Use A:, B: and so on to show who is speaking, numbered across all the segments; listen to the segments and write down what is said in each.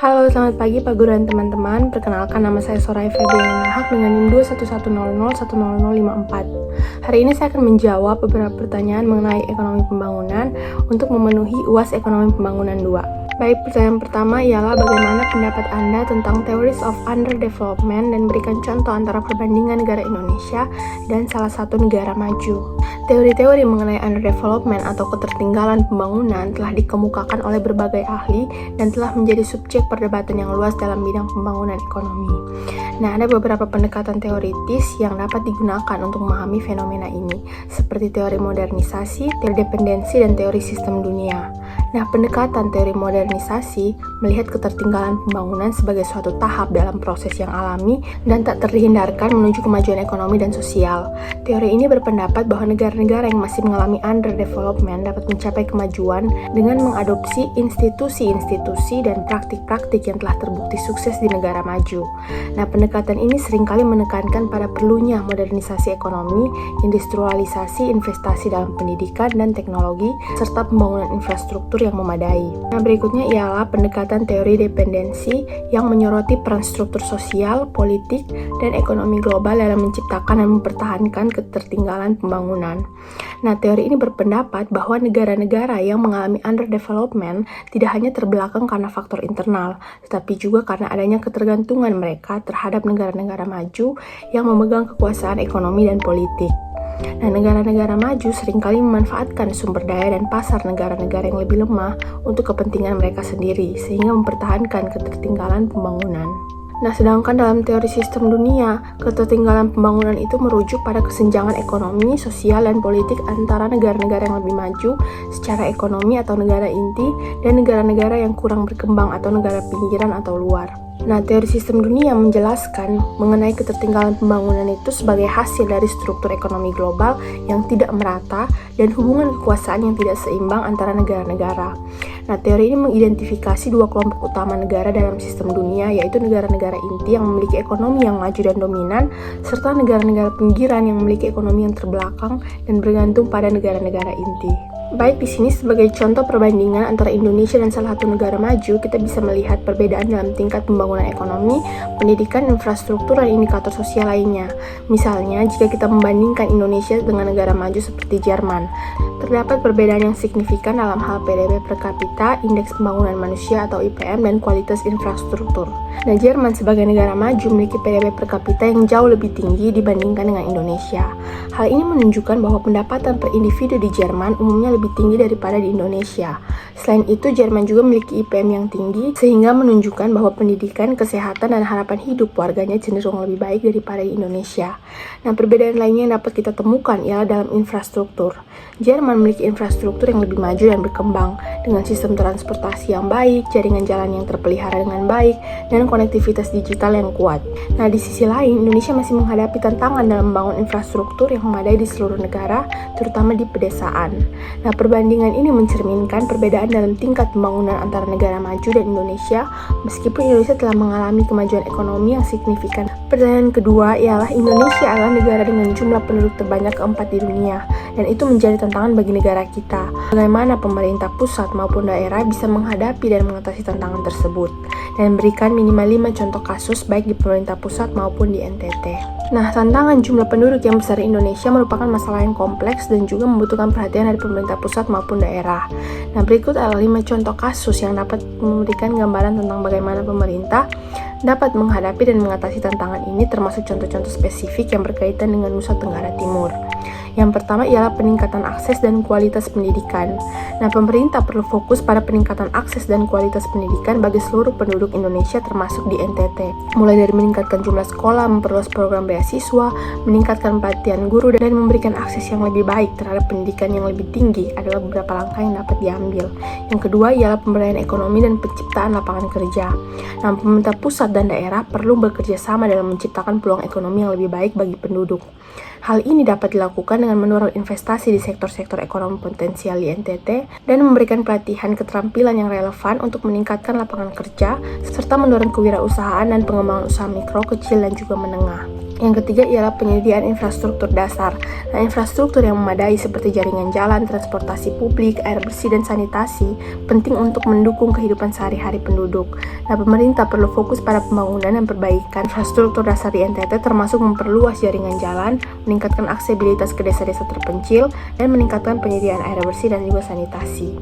A: Halo, selamat pagi Pak Guru dan teman-teman. Perkenalkan, nama saya Soraya Febriana Nahak dengan NIM 211001054. Hari ini saya akan menjawab beberapa pertanyaan mengenai ekonomi pembangunan untuk memenuhi UAS Ekonomi Pembangunan 2. Baik, pertanyaan pertama ialah bagaimana pendapat Anda tentang Theories of Underdevelopment dan berikan contoh antara perbandingan negara Indonesia dan salah satu negara maju. Teori-teori mengenai underdevelopment atau ketertinggalan pembangunan telah dikemukakan oleh berbagai ahli dan telah menjadi subjek perdebatan yang luas dalam bidang pembangunan ekonomi. Nah, ada beberapa pendekatan teoritis yang dapat digunakan untuk memahami fenomena ini, seperti teori modernisasi, teori dependensi, dan teori sistem dunia. Nah, pendekatan teori modernisasi melihat ketertinggalan pembangunan sebagai suatu tahap dalam proses yang alami dan tak terhindarkan menuju kemajuan ekonomi dan sosial. Teori ini berpendapat bahwa negara-negara yang masih mengalami underdevelopment dapat mencapai kemajuan dengan mengadopsi institusi-institusi dan praktik-praktik yang telah terbukti sukses di negara maju. Nah, pendekatan ini seringkali menekankan pada perlunya modernisasi ekonomi, industrialisasi, investasi dalam pendidikan dan teknologi, serta pembangunan infrastruktur yang memadai. Nah, berikutnya ialah pendekatan teori dependensi yang menyoroti peran struktur sosial, politik, dan ekonomi global dalam menciptakan dan mempertahankan ketertinggalan pembangunan. Nah, teori ini berpendapat bahwa negara-negara yang mengalami underdevelopment tidak hanya terbelakang karena faktor internal, tetapi juga karena adanya ketergantungan mereka terhadap negara-negara maju yang memegang kekuasaan ekonomi dan politik. Nah, negara-negara maju seringkali memanfaatkan sumber daya dan pasar negara-negara yang lebih lemah untuk kepentingan mereka sendiri, sehingga mempertahankan ketertinggalan pembangunan. Nah, sedangkan dalam teori sistem dunia, ketertinggalan pembangunan itu merujuk pada kesenjangan ekonomi, sosial, dan politik antara negara-negara yang lebih maju secara ekonomi atau negara inti dan negara-negara yang kurang berkembang atau negara pinggiran atau luar. Nah, teori sistem dunia menjelaskan mengenai ketertinggalan pembangunan itu sebagai hasil dari struktur ekonomi global yang tidak merata dan hubungan kekuasaan yang tidak seimbang antara negara-negara. Nah, teori ini mengidentifikasi dua kelompok utama negara dalam sistem dunia, yaitu negara-negara inti yang memiliki ekonomi yang maju dan dominan, serta negara-negara pinggiran yang memiliki ekonomi yang terbelakang dan bergantung pada negara-negara inti. Baik, di sini sebagai contoh perbandingan antara Indonesia dan salah satu negara maju, kita bisa melihat perbedaan dalam tingkat pembangunan ekonomi, pendidikan, infrastruktur, dan indikator sosial lainnya. Misalnya, jika kita membandingkan Indonesia dengan negara maju seperti Jerman, terdapat perbedaan yang signifikan dalam hal PDB per kapita, indeks pembangunan manusia atau IPM, dan kualitas infrastruktur. Nah, Jerman sebagai negara maju memiliki PDB per kapita yang jauh lebih tinggi dibandingkan dengan Indonesia. Hal ini menunjukkan bahwa pendapatan per individu di Jerman umumnya lebih tinggi daripada di Indonesia. Selain itu, Jerman juga memiliki IPM yang tinggi, sehingga menunjukkan bahwa pendidikan, kesehatan, dan harapan hidup warganya cenderung lebih baik daripada di Indonesia. Nah, perbedaan lainnya yang dapat kita temukan ialah dalam infrastruktur. Jerman memiliki infrastruktur yang lebih maju dan berkembang, dengan sistem transportasi yang baik, jaringan jalan yang terpelihara dengan baik, dan konektivitas digital yang kuat. Nah, di sisi lain, Indonesia masih menghadapi tantangan dalam membangun infrastruktur yang memadai di seluruh negara, terutama di pedesaan. Nah, perbandingan ini mencerminkan perbedaan dalam tingkat pembangunan antara negara maju dan Indonesia, meskipun Indonesia telah mengalami kemajuan ekonomi yang signifikan. Pertanyaan kedua ialah Indonesia adalah negara dengan jumlah penduduk terbanyak keempat di dunia, dan itu menjadi tantangan bagi negara kita. Bagaimana pemerintah pusat maupun daerah bisa menghadapi dan mengatasi tantangan tersebut, dan berikan minimal 5 contoh kasus baik di pemerintah pusat maupun di NTT. Nah, tantangan jumlah penduduk yang besar di Indonesia merupakan masalah yang kompleks dan juga membutuhkan perhatian dari pemerintah pusat maupun daerah. Nah, berikut adalah 5 contoh kasus yang dapat memberikan gambaran tentang bagaimana pemerintah dapat menghadapi dan mengatasi tantangan ini, termasuk contoh-contoh spesifik yang berkaitan dengan Nusa Tenggara Timur. Yang pertama ialah peningkatan akses dan kualitas pendidikan. Nah, pemerintah perlu fokus pada peningkatan akses dan kualitas pendidikan bagi seluruh penduduk Indonesia termasuk di NTT. Mulai dari meningkatkan jumlah sekolah, memperluas program beasiswa, meningkatkan pelatihan guru, dan memberikan akses yang lebih baik terhadap pendidikan yang lebih tinggi adalah beberapa langkah yang dapat diambil. Yang kedua ialah pemberdayaan ekonomi dan penciptaan lapangan kerja. Nah, pemerintah pusat dan daerah perlu bekerja sama dalam menciptakan peluang ekonomi yang lebih baik bagi penduduk. Hal ini dapat dilakukan dengan mendorong investasi di sektor-sektor ekonomi potensial di NTT dan memberikan pelatihan keterampilan yang relevan untuk meningkatkan lapangan kerja, serta mendorong kewirausahaan dan pengembangan usaha mikro, kecil, dan juga menengah. Yang ketiga ialah penyediaan infrastruktur dasar. Nah, infrastruktur yang memadai seperti jaringan jalan, transportasi publik, air bersih, dan sanitasi penting untuk mendukung kehidupan sehari-hari penduduk. Nah, pemerintah perlu fokus pada pembangunan dan perbaikan infrastruktur dasar di NTT, termasuk memperluas jaringan jalan, meningkatkan aksesibilitas ke desa-desa terpencil, dan meningkatkan penyediaan air bersih dan juga sanitasi.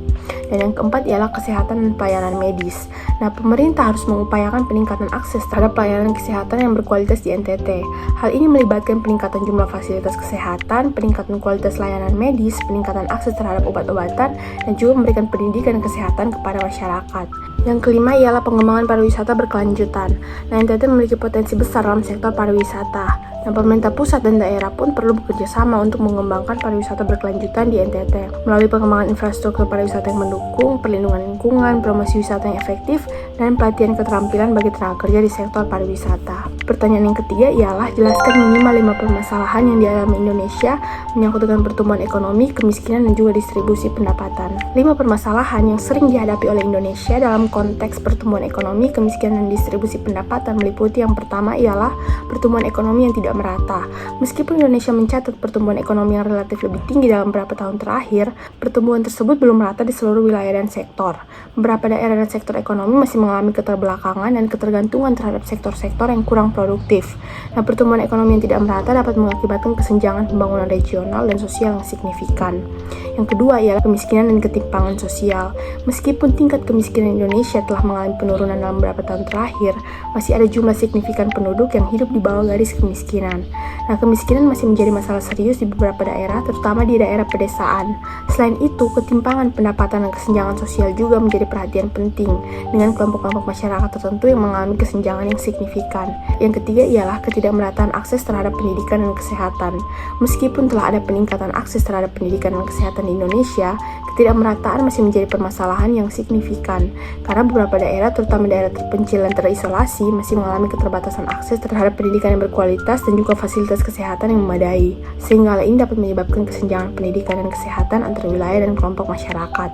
A: Dan yang keempat ialah kesehatan dan pelayanan medis. Nah, pemerintah harus mengupayakan peningkatan akses terhadap pelayanan kesehatan yang berkualitas di NTT. Hal ini melibatkan peningkatan jumlah fasilitas kesehatan, peningkatan kualitas layanan medis, peningkatan akses terhadap obat-obatan, dan juga memberikan pendidikan kesehatan kepada masyarakat. Yang kelima ialah pengembangan pariwisata berkelanjutan. Nah, NTT memiliki potensi besar dalam sektor pariwisata. Dan pemerintah pusat dan daerah pun perlu bekerja sama untuk mengembangkan pariwisata berkelanjutan di NTT melalui pengembangan infrastruktur pariwisata yang mendukung, perlindungan lingkungan, promosi wisata yang efektif, dan pelatihan keterampilan bagi tenaga kerja di sektor pariwisata. Pertanyaan yang ketiga ialah jelaskan minimal 5 permasalahan yang dialami Indonesia menyangkut dengan pertumbuhan ekonomi, kemiskinan, dan juga distribusi pendapatan. 5 permasalahan yang sering dihadapi oleh Indonesia dalam konteks pertumbuhan ekonomi, kemiskinan, dan distribusi pendapatan meliputi yang pertama ialah pertumbuhan ekonomi yang tidak merata. Meskipun Indonesia mencatat pertumbuhan ekonomi yang relatif lebih tinggi dalam beberapa tahun terakhir, pertumbuhan tersebut belum merata di seluruh wilayah dan sektor. Beberapa daerah dan sektor ekonomi masih mengalami keterbelakangan dan ketergantungan terhadap sektor-sektor yang kurang produktif. Nah, pertumbuhan ekonomi yang tidak merata dapat mengakibatkan kesenjangan pembangunan regional dan sosial yang signifikan. Yang kedua ialah kemiskinan dan ketimpangan sosial. Meskipun tingkat kemiskinan Indonesia telah mengalami penurunan dalam beberapa tahun terakhir, masih ada jumlah signifikan penduduk yang hidup di bawah garis kemiskinan. Nah, kemiskinan masih menjadi masalah serius di beberapa daerah, terutama di daerah pedesaan. Selain itu, ketimpangan pendapatan dan kesenjangan sosial juga menjadi perhatian penting dengan kelompok-kelompok masyarakat tertentu yang mengalami kesenjangan yang signifikan. Yang ketiga ialah ketidakmerataan akses terhadap pendidikan dan kesehatan. Meskipun telah ada peningkatan akses terhadap pendidikan dan kesehatan di Indonesia, ketidakmerataan masih menjadi permasalahan yang signifikan karena beberapa daerah, terutama daerah terpencil dan terisolasi, masih mengalami keterbatasan akses terhadap pendidikan yang berkualitas dan juga fasilitas kesehatan yang memadai, sehingga hal ini dapat menyebabkan kesenjangan pendidikan dan kesehatan antar wilayah dan kelompok masyarakat.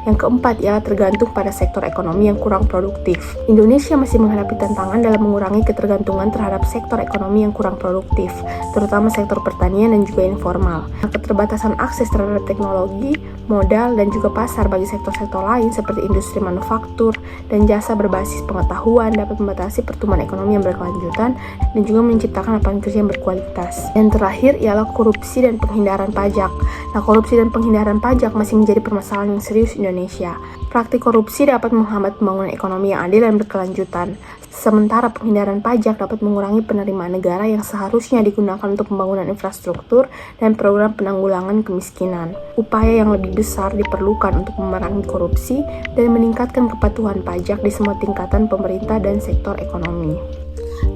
A: Yang keempat ialah tergantung pada sektor ekonomi yang kurang produktif. Indonesia masih menghadapi tantangan dalam mengurangi ketergantungan terhadap sektor ekonomi yang kurang produktif, terutama sektor pertanian dan juga informal. Keterbatasan akses terhadap teknologi, modal, dan juga pasar bagi sektor-sektor lain seperti industri manufaktur dan jasa berbasis pengetahuan dapat membatasi pertumbuhan ekonomi yang berkelanjutan dan juga menciptakan lapangan kerja yang berkualitas. Yang terakhir ialah korupsi dan penghindaran pajak. Nah, korupsi dan penghindaran pajak masih menjadi permasalahan yang serius di Indonesia. Praktik korupsi dapat menghambat pembangunan ekonomi yang adil dan berkelanjutan. Sementara penghindaran pajak dapat mengurangi penerimaan negara yang seharusnya digunakan untuk pembangunan infrastruktur dan program penanggulangan kemiskinan. Upaya yang lebih besar diperlukan untuk memerangi korupsi dan meningkatkan kepatuhan pajak di semua tingkatan pemerintah dan sektor ekonomi.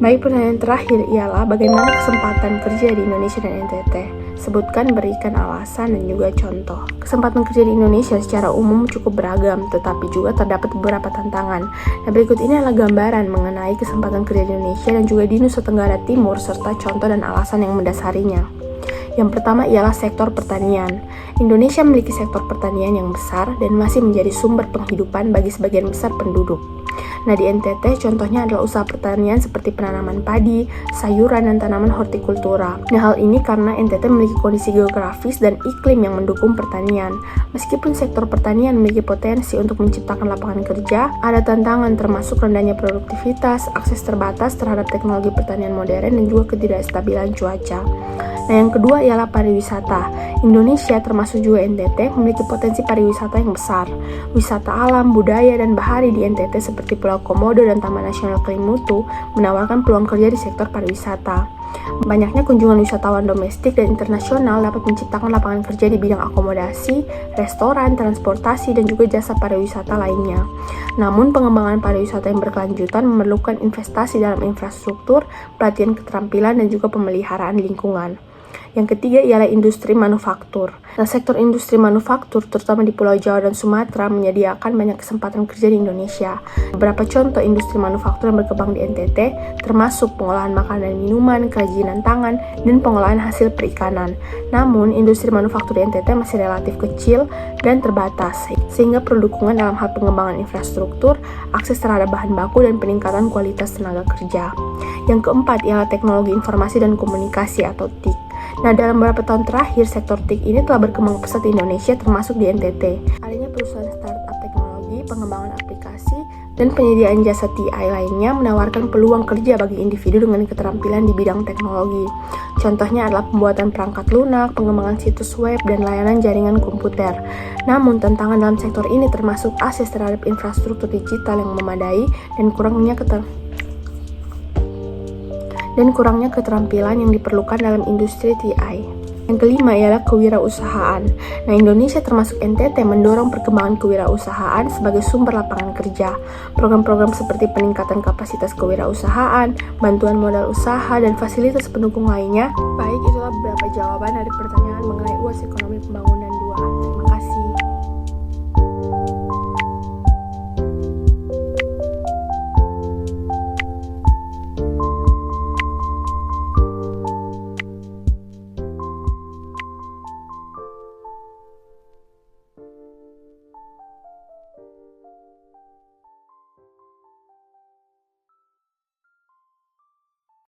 A: Baik, pertanyaan terakhir ialah bagaimana kesempatan kerja di Indonesia dan NTT? Sebutkan, berikan alasan, dan juga contoh. Kesempatan kerja di Indonesia secara umum cukup beragam, tetapi juga terdapat beberapa tantangan. Nah, berikut ini adalah gambaran mengenai kesempatan kerja di Indonesia dan juga di Nusa Tenggara Timur, serta contoh dan alasan yang mendasarinya. Yang pertama ialah sektor pertanian. Indonesia memiliki sektor pertanian yang besar dan masih menjadi sumber penghidupan bagi sebagian besar penduduk. Nah, di NTT contohnya adalah usaha pertanian seperti penanaman padi, sayuran, dan tanaman hortikultura. Nah, hal ini karena NTT memiliki kondisi geografis dan iklim yang mendukung pertanian. Meskipun sektor pertanian memiliki potensi untuk menciptakan lapangan kerja, ada tantangan termasuk rendahnya produktivitas, akses terbatas terhadap teknologi pertanian modern, dan juga ketidakstabilan cuaca. Nah, yang kedua ialah pariwisata. Indonesia termasuk juga NTT memiliki potensi pariwisata yang besar. Wisata alam, budaya, dan bahari di NTT seperti Pulau Komodo dan Taman Nasional Kelimutu menawarkan peluang kerja di sektor pariwisata. Banyaknya kunjungan wisatawan domestik dan internasional dapat menciptakan lapangan kerja di bidang akomodasi, restoran, transportasi, dan juga jasa pariwisata lainnya. Namun, pengembangan pariwisata yang berkelanjutan memerlukan investasi dalam infrastruktur, pelatihan keterampilan, dan juga pemeliharaan lingkungan. Yang ketiga ialah industri manufaktur. Nah, sektor industri manufaktur, terutama di Pulau Jawa dan Sumatera, menyediakan banyak kesempatan kerja di Indonesia. Beberapa contoh industri manufaktur yang berkembang di NTT, termasuk pengolahan makanan dan minuman, kerajinan tangan, dan pengolahan hasil perikanan. Namun, industri manufaktur di NTT masih relatif kecil dan terbatas, sehingga perlu dukungan dalam hal pengembangan infrastruktur, akses terhadap bahan baku, dan peningkatan kualitas tenaga kerja. Yang keempat ialah teknologi informasi dan komunikasi atau TIK. Nah, dalam beberapa tahun terakhir, sektor TIK ini telah berkembang pesat di Indonesia, termasuk di NTT. Adanya perusahaan startup teknologi, pengembangan aplikasi, dan penyediaan jasa TI lainnya menawarkan peluang kerja bagi individu dengan keterampilan di bidang teknologi. Contohnya adalah pembuatan perangkat lunak, pengembangan situs web, dan layanan jaringan komputer. Namun, tantangan dalam sektor ini termasuk akses terhadap infrastruktur digital yang memadai dan kurangnya keterampilan yang diperlukan dalam industri TI. Yang kelima ialah kewirausahaan. Nah, Indonesia termasuk NTT mendorong perkembangan kewirausahaan sebagai sumber lapangan kerja. Program-program seperti peningkatan kapasitas kewirausahaan, bantuan modal usaha, dan fasilitas pendukung lainnya. Baik, itulah beberapa jawaban dari pertanyaan mengenai